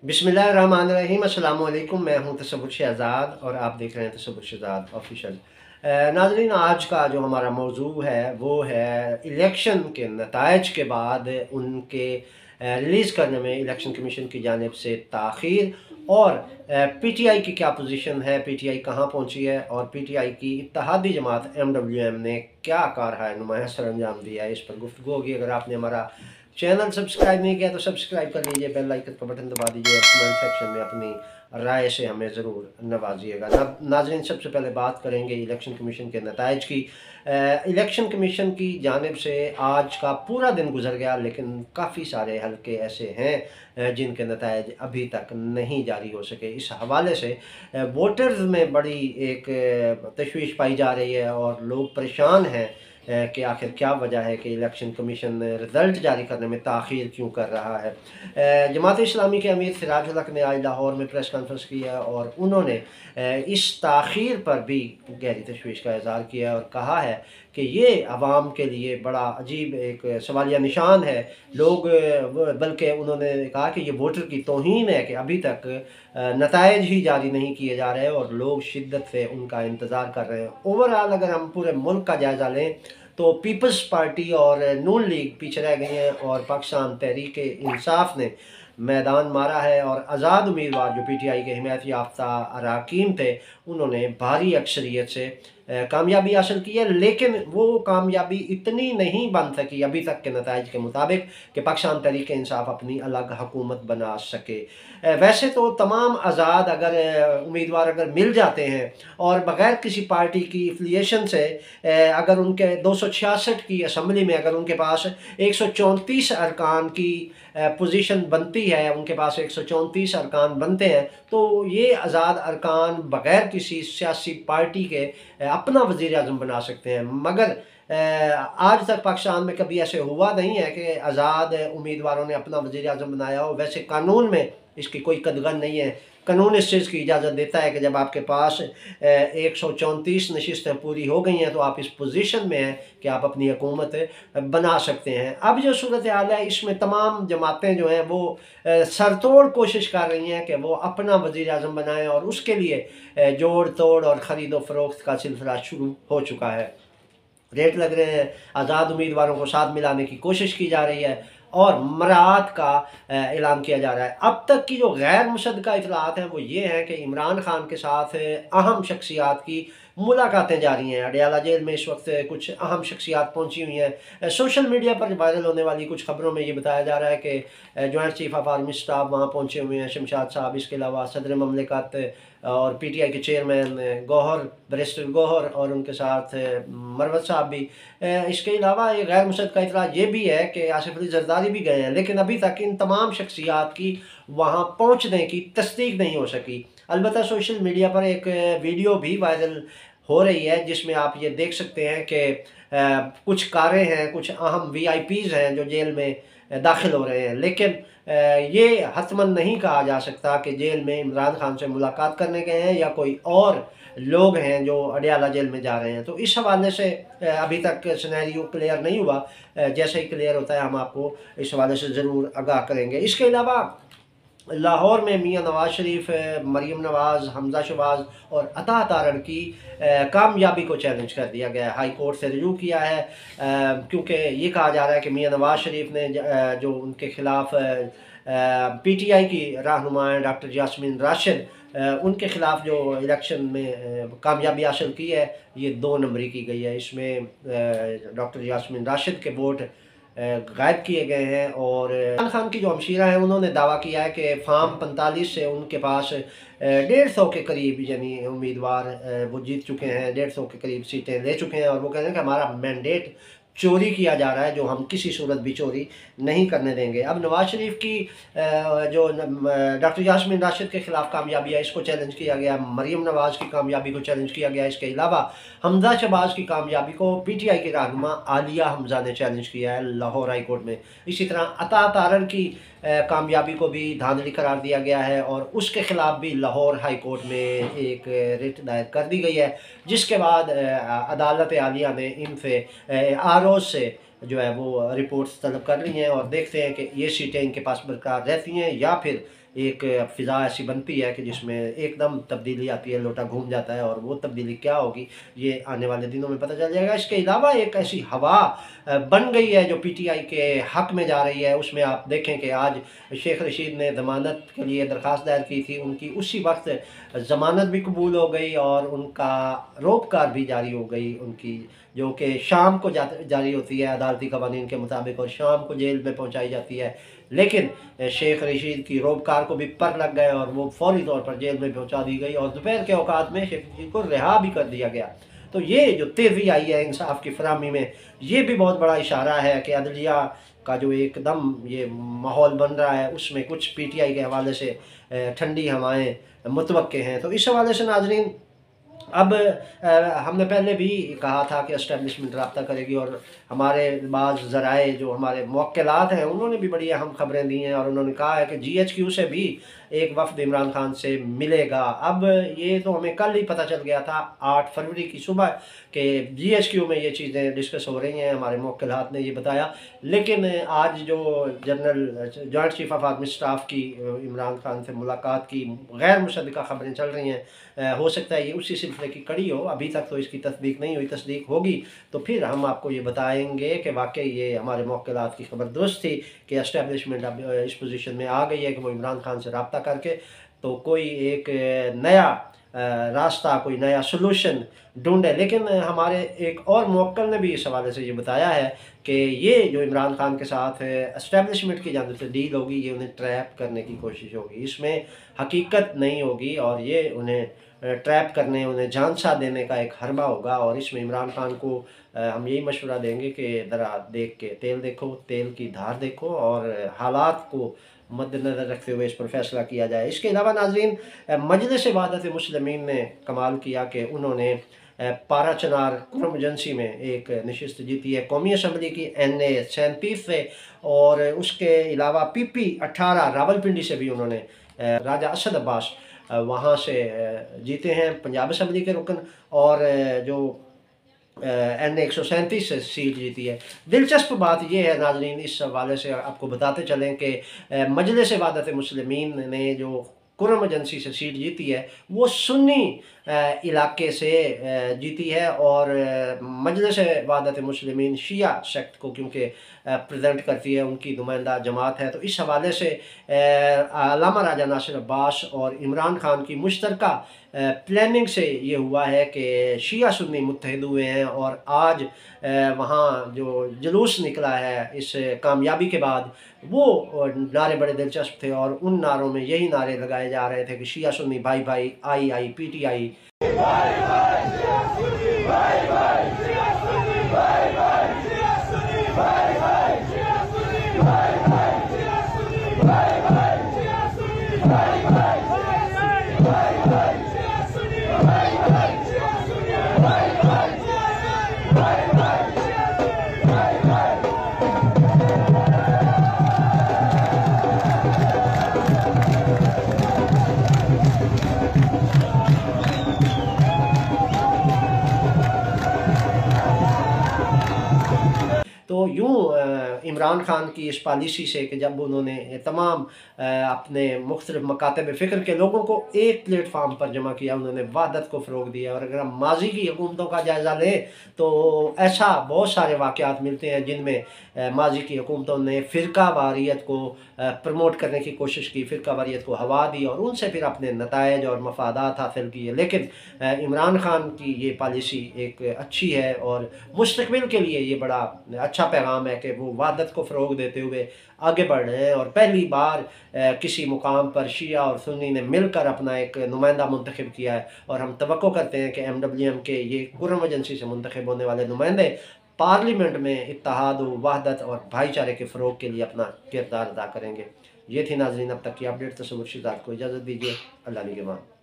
बिस्मिल्लाहिर्रहमानिर्रहीम अस्सलाम वालेकुम। मैं हूं तसव्वुर शहज़ाद और आप देख रहे हैं तसव्वुर शहज़ाद ऑफिशियल। नाज़रीन, आज का जो हमारा मौजू है वो है इलेक्शन के नताइज के बाद उनके रिलीज़ करने में इलेक्शन कमीशन की जानिब से ताख़ीर और पीटीआई की क्या पोजीशन है, पीटीआई कहां पहुंची है और पीटीआई की इत्तेहादी जमात एमडब्ल्यूएम ने क्या कारहाय नुमाया सर अंजाम दिया है, इस पर गुफ्तगू होगी। अगर आपने हमारा चैनल सब्सक्राइब नहीं किया तो सब्सक्राइब कर लीजिए, बेल आइकन का बटन दबा दीजिए और कमेंट सेक्शन में अपनी राय से हमें ज़रूर नवाजिएगा। नाज़रीन, सबसे पहले बात करेंगे इलेक्शन कमीशन के नताइज की। इलेक्शन कमीशन की जानिब से आज का पूरा दिन गुजर गया, लेकिन काफ़ी सारे हलके ऐसे हैं जिनके नताइज अभी तक नहीं जारी हो सके। इस हवाले से वोटर्स में बड़ी एक तशवीश पाई जा रही है और लोग परेशान हैं कि आखिर क्या वजह है कि इलेक्शन कमीशन रिज़ल्ट जारी करने में ताख़ीर क्यों कर रहा है। जमात इस्लामी के अमीर सिराजुल हक ने आज लाहौर में प्रेस कॉन्फ्रेंस की है और उन्होंने इस ताख़ीर पर भी गहरी तशवीश का इज़हार किया और कहा है कि ये आवाम के लिए बड़ा अजीब एक सवालिया निशान है। लोग बल्कि उन्होंने कहा कि ये वोटर की तौहीन है कि अभी तक नताइज ही जारी नहीं किए जा रहे और लोग शिद्दत से उनका इंतज़ार कर रहे हैं। ओवरऑल अगर हम पूरे मुल्क का जायज़ा लें तो पीपल्स पार्टी और नून लीग पीछे रह गई हैं और पाकिस्तान तहरीक इंसाफ ने मैदान मारा है और आज़ाद उम्मीदवार जो पीटीआई के हिमायत याफ्ता अरकान थे उन्होंने भारी अक्सरियत से कामयाबी हासिल की है। लेकिन वो कामयाबी इतनी नहीं बन सकी अभी तक के नताइज के मुताबिक कि पाकिस्तान तहरीक इंसाफ अपनी अलग हुकूमत बना सके। वैसे तो तमाम आज़ाद अगर उम्मीदवार अगर मिल जाते हैं और बग़ैर किसी पार्टी की एफिलिएशन से अगर उनके 266 की असम्बली में अगर उनके पास 134 अरकान की पोजीशन बनती है, उनके पास 134 अरकान बनते हैं, तो ये आज़ाद अरकान बग़ैर किसी सियासी पार्टी के अपना वज़ीर आज़म बना सकते हैं। मगर आज तक पाकिस्तान में कभी ऐसे हुआ नहीं है कि आज़ाद उम्मीदवारों ने अपना वज़ीर आज़म बनाया हो। वैसे कानून में इसकी कोई कदगन नहीं है। कानून इस चीज़ की इजाज़त देता है कि जब आपके पास 134 नशिस्तें पूरी हो गई हैं तो आप इस पोजीशन में हैं कि आप अपनी हुकूमत बना सकते हैं। अब जो सूरत हाल है इसमें तमाम जमातें जो हैं वो सरतोड़ कोशिश कर रही हैं कि वो अपना वज़ीर आज़म बनाएँ और उसके लिए जोड़ तोड़ और ख़रीद व फ़रोख्त का सिलसिला शुरू हो चुका है। रेट लग रहे हैं, आज़ाद उम्मीदवारों को साथ मिलाने की कोशिश की जा रही है और मराहत का ऐलान किया जा रहा है। अब तक की जो गैर मुसद्दक़ा इतलात हैं वो ये हैं कि इमरान खान के साथ अहम शख्सियात की मुलाकातें जारी हैं। अडयाला जेल में इस वक्त कुछ अहम शख्सियात पहुंची हुई हैं। सोशल मीडिया पर वायरल होने वाली कुछ खबरों में ये बताया जा रहा है कि joint chief of army staff वहाँ पहुंचे हुए हैं, शमशाद साहब। इसके अलावा सदर ममलिकत और पीटीआई के चेयरमैन गौहर, बैरिस्टर गौहर और उनके साथ मरवत साहब भी। इसके अलावा ये गैर मुसद्दक़ा इतला ये भी है कि आसिफ अली जरदारी भी गए हैं, लेकिन अभी तक इन तमाम शख्सियात की वहाँ पहुँचने की तस्दीक नहीं हो सकी। अलबत्ता सोशल मीडिया पर एक वीडियो भी वायरल हो रही है जिसमें आप ये देख सकते हैं कि कुछ कारें हैं, कुछ अहम वीआईपीज़ हैं जो जेल में दाखिल हो रहे हैं। लेकिन ये हतमन नहीं कहा जा सकता कि जेल में इमरान खान से मुलाकात करने गए हैं या कोई और लोग हैं जो अडयाला जेल में जा रहे हैं। तो इस हवाले से अभी तक सिनेरियो क्लियर नहीं हुआ। जैसे ही क्लियर होता है हम आपको इस हवाले से ज़रूर आगाह करेंगे। इसके अलावा लाहौर में मियाँ नवाज़ शरीफ, मरीम नवाज़, हमज़ा शहबाज और अता तारड़ की कामयाबी को चैलेंज कर दिया गया है। हाई कोर्ट से रुजू किया है क्योंकि ये कहा जा रहा है कि मियाँ नवाज़ शरीफ ने जो उनके खिलाफ पीटीआई की रहनुमा डॉक्टर यास्मीन राशिद, उनके खिलाफ जो इलेक्शन में कामयाबी हासिल की है ये 2 नंबरी की गई है। इसमें डॉक्टर यास्मीन राशिद के वोट गायब किए गए हैं और इमरान खान की जो हमशीरा हैं उन्होंने दावा किया है कि फार्म 45 से उनके पास 150 के करीब यानी उम्मीदवार वो जीत चुके हैं, 150 के करीब सीटें ले चुके हैं और वो कह रहे हैं कि हमारा मैंडेट चोरी किया जा रहा है जो हम किसी सूरत भी चोरी नहीं करने देंगे। अब नवाज शरीफ की जो डॉक्टर यास्मीन राशिद के खिलाफ कामयाबी है इसको चैलेंज किया गया, मरीम नवाज़ की कामयाबी को चैलेंज किया गया। इसके अलावा हमज़ा शहबाज की कामयाबी को पीटीआई के रहनुमा आलिया हमज़ा ने चैलेंज किया है लाहौर हाई कोर्ट में। इसी तरह अता तारड़ की कामयाबी को भी धांधली करार दिया गया है और उसके खिलाफ भी लाहौर हाई कोर्ट में एक रिट दायर कर दी गई है, जिसके बाद अदालत आलिया ने इनसे आरओ से जो है वो रिपोर्ट्स तलब कर ली हैं और देखते हैं कि ये सीटें इनके पास बरकरार रहती हैं या फिर एक फ़िज़ा ऐसी बनती है कि जिसमें एकदम तब्दीली आती है, लोटा घूम जाता है, और वो तब्दीली क्या होगी ये आने वाले दिनों में पता चल जाएगा। इसके अलावा एक ऐसी हवा बन गई है जो पीटीआई के हक़ में जा रही है। उसमें आप देखें कि आज शेख रशीद ने ज़मानत के लिए दरख्वास्त दायर की थी, उनकी उसी वक्त ज़मानत भी कबूल हो गई और उनका रोबकार भी जारी हो गई उनकी, जो कि शाम को जारी होती है अदालती कवानीन के मुताबिक, और शाम को जेल में पहुंचाई जाती है। लेकिन शेख रशीद की रोबकार को भी पर लग गए और वो फौरी तौर पर जेल में पहुंचा दी गई, और दोपहर के औकात में शेख रशीद को रिहा भी कर दिया गया। तो ये जो तेज़ी आई है इंसाफ की फराहमी में, ये भी बहुत बड़ा इशारा है कि अदलिया का जो एकदम ये माहौल बन रहा है उसमें कुछ पीटीआई के हवाले से ठंडी हवाएं मुतवक्के हैं। तो इस हवाले से नाज़रीन, अब हमने पहले भी कहा था कि एस्टेब्लिशमेंट रब्ता करेगी, और हमारे बाज़ ज़राए जो हमारे मुवक्किलात हैं उन्होंने भी बड़ी अहम खबरें दी हैं, और उन्होंने कहा है कि जीएचक्यू से भी एक वफ़द इमरान खान से मिलेगा। अब ये तो हमें कल ही पता चल गया था 8 फरवरी की सुबह कि जीएचक्यू में ये चीज़ें डिस्कस हो रही हैं, हमारे मुवक्किलात ने ये बताया। लेकिन आज जो general joint chief of army staff की इमरान खान से मुलाकात की गैर मुसद्दक़ा खबरें चल रही हैं, हो सकता है ये उसी सिलसिले की कड़ी हो। अभी तक तो इसकी तस्दीक नहीं हुई, तस्दीक होगी तो फिर हम आपको ये बताएंगे कि वाकई ये हमारे मुवक्किलात की खबर दुरुस्त थी कि एस्टेब्लिशमेंट अब इस पोजीशन में आ गई है कि वो इमरान खान से रब्ता करके तो कोई एक नया रास्ता, कोई नया सलूशन ढूंढे। लेकिन हमारे एक और मुवक्किल ने भी इस हवाले से ये बताया है कि ये जो इमरान खान के साथ एस्टेब्लिशमेंट की जानिब से डील होगी, ये उन्हें ट्रैप करने की कोशिश होगी, इसमें हकीकत नहीं होगी, और ये उन्हें ट्रैप करने, उन्हें झांसा देने का एक हरबा होगा। और इसमें इमरान खान को हम यही मशवरा देंगे कि ज़रा देख के तेल देखो, तेल की धार देखो, और हालात को मद्देनज़र रखते हुए इस पर फैसला किया जाए। इसके अलावा नाज़रीन, मजलिस वहदत मुस्लिमीन ने कमाल किया कि उन्होंने पारा चनार कुरम एजेंसी में एक नशिस्त जीती है कौमी असम्बली की NA 37 से, और उसके अलावा PP 18 रावलपिंडी से भी उन्होंने राजा असद अब्बास वहाँ से जीते हैं पंजाब असम्बली के रुकन, और जो NA 137 से सीट जीती है। दिलचस्प बात यह है नाज़रीन, इस हवाले से आपको बताते चलें कि मजलिस वहदत मुस्लिमीन ने जो कुरम एजेंसी से सीट जीती है वो सुन्नी इलाके से जीती है, और मजलिस वहदत मुस्लिमीन शिया सेक्ट को क्योंकि प्रेजेंट करती है, उनकी नुमाइंदा जमात है। तो इस हवाले से अल्लामा राजा नासिर अब्बास और इमरान खान की मुश्तरका प्लानिंग से ये हुआ है कि शिया सुन्नी मुत्तहिद हुए हैं, और आज वहाँ जो जुलूस निकला है इस कामयाबी के बाद, वो नारे बड़े दिलचस्प थे, और उन नारों में यही नारे लगाए जा रहे थे कि शिया सुन्नी भाई भाई, आई आई PTI। तो यूँ इमरान खान की इस पॉलिसी से कि जब उन्होंने तमाम अपने मुख्तलिफ मकातब फ़िक्र के लोगों को एक प्लेटफार्म पर जमा किया, उन्होंने वहदत को फ़रोग़ दिया। और अगर हम माजी की हुकूमतों का जायज़ा लें तो ऐसा बहुत सारे वाक़यात मिलते हैं जिनमें माजी की हुकूमतों ने फ़िरका वारियत को प्रमोट करने की कोशिश की, फ़िरका वारियत को हवा दी, और उनसे फिर अपने नताइज और मफादात हासिल किए। लेकिन इमरान खान की ये पॉलिसी एक अच्छी है, और मुस्तक़बिल के लिए ये बड़ा अच्छा पैगाम है कि वो वहदत को फ़रोग़ देते हुए आगे बढ़ रहे हैं। और पहली बार किसी मुकाम पर शिया और सुन्नी ने मिलकर अपना एक नुमाइंदा मुंतखब किया है, और हम तवक्को करते हैं कि MWM के ये कुरम एजेंसी से मुंतखब होने वाले नुमाइंदे पार्लियामेंट में इत्तेहाद, वहदत और भाईचारे के फ़रोग़ के लिए अपना किरदार अदा करेंगे। ये थी नाज़रीन अब तक की अपडेट। तसव्वुर शिदात को इजाज़त दीजिए। अल्लाह निगहबान।